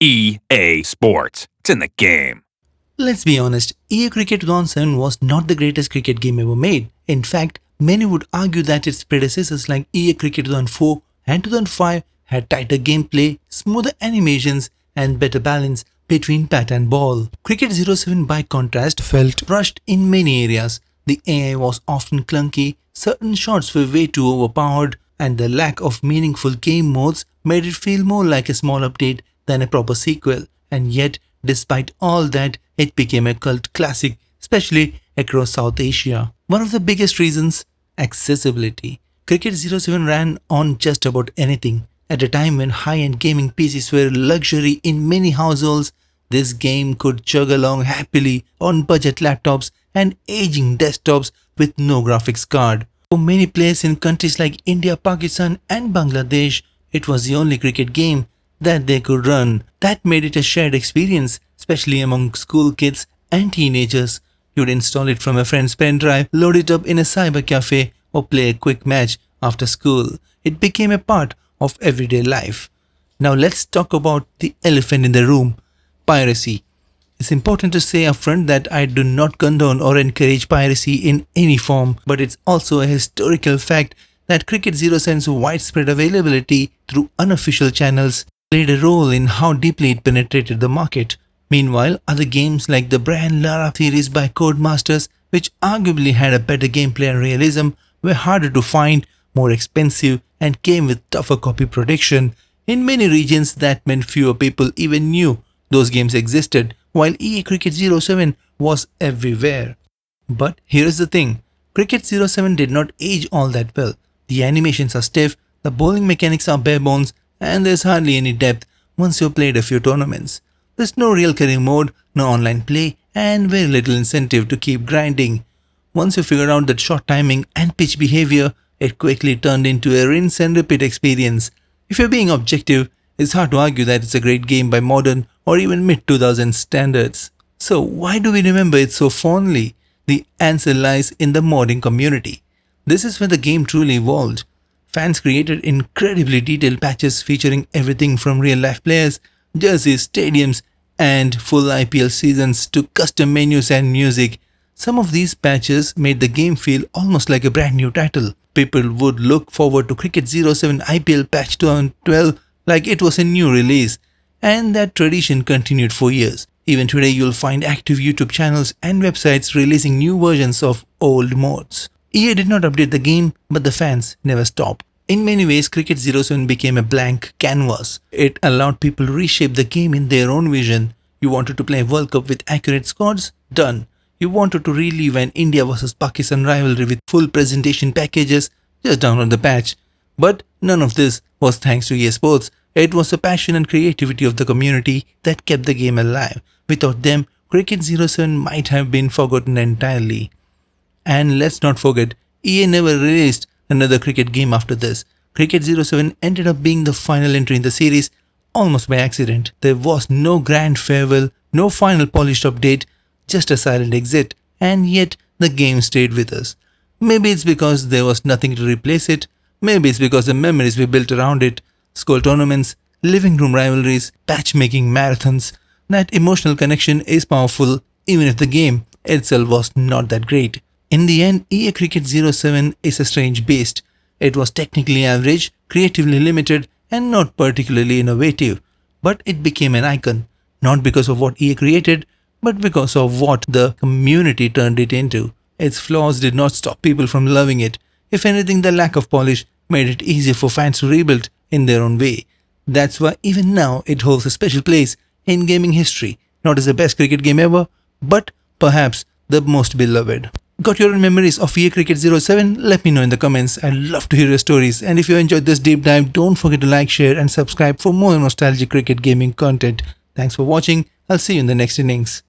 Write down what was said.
EA Sports. It's in the game. Let's be honest, EA Cricket 2007 was not the greatest cricket game ever made. In fact, many would argue that its predecessors like EA Cricket 2004 and 2005 had tighter gameplay, smoother animations, and better balance between bat and ball. Cricket 07, by contrast, felt rushed in many areas. The AI was often clunky, certain shots were way too overpowered, and the lack of meaningful game modes made it feel more like a small update than a proper sequel. And yet, despite all that, it became a cult classic, especially across South Asia. One of the biggest reasons: accessibility. Cricket 07 ran on just about anything. At a time when high-end gaming PCs were a luxury in many households, this game could chug along happily on budget laptops and aging desktops with no graphics card. For many players in countries like India, Pakistan and Bangladesh, it was the only cricket game that they could run. That made it a shared experience, especially among school kids and teenagers. You'd install it from a friend's pen drive, load it up in a cyber cafe, or play a quick match after school. It became a part of everyday life. Now let's talk about the elephant in the room: piracy. It's important to say upfront that I do not condone or encourage piracy in any form, but it's also a historical fact that Cricket 07's widespread availability through unofficial channels played a role in how deeply it penetrated the market. Meanwhile, other games like the Brian Lara series by Codemasters, which arguably had a better gameplay and realism, were harder to find, more expensive, and came with tougher copy protection. In many regions, that meant fewer people even knew those games existed, while EA Cricket 07 was everywhere. But here's the thing: Cricket 07 did not age all that well. The animations are stiff, the bowling mechanics are bare bones, and there's hardly any depth once you've played a few tournaments. There's no real career mode, no online play, and very little incentive to keep grinding. Once you figured out that shot timing and pitch behavior, it quickly turned into a rinse and repeat experience. If you're being objective, it's hard to argue that it's a great game by modern or even mid-2000s standards. So why do we remember it so fondly? The answer lies in the modding community. This is where the game truly evolved. Fans created incredibly detailed patches featuring everything from real-life players, jerseys, stadiums, and full IPL seasons to custom menus and music. Some of these patches made the game feel almost like a brand new title. People would look forward to Cricket 07 IPL patch 2012 like it was a new release, and that tradition continued for years. Even today, you'll find active YouTube channels and websites releasing new versions of old modes. EA did not update the game, but the fans never stopped. In many ways, Cricket 07 became a blank canvas. It allowed people to reshape the game in their own vision. You wanted to play a World Cup with accurate scores? Done. You wanted to relive an India vs Pakistan rivalry with full presentation packages? Just download the patch. But none of this was thanks to EA Sports. It was the passion and creativity of the community that kept the game alive. Without them, Cricket 07 might have been forgotten entirely. And let's not forget, EA never released another cricket game after this. Cricket 07 ended up being the final entry in the series almost by accident. There was no grand farewell, no final polished update, just a silent exit, and yet the game stayed with us. Maybe it's because there was nothing to replace it. Maybe it's because the memories we built around it: school tournaments, living room rivalries, patchmaking marathons. That emotional connection is powerful even if the game itself was not that great. In the end, EA Cricket 07 is a strange beast. It was technically average, creatively limited, and not particularly innovative. But it became an icon, not because of what EA created, but because of what the community turned it into. Its flaws did not stop people from loving it. If anything, the lack of polish made it easier for fans to rebuild in their own way. That's why even now it holds a special place in gaming history. Not as the best cricket game ever, but perhaps the most beloved. Got your own memories of EA Cricket 07? Let me know in the comments. I'd love to hear your stories. And if you enjoyed this deep dive, don't forget to like, share and subscribe for more nostalgic cricket gaming content. Thanks for watching. I'll see you in the next innings.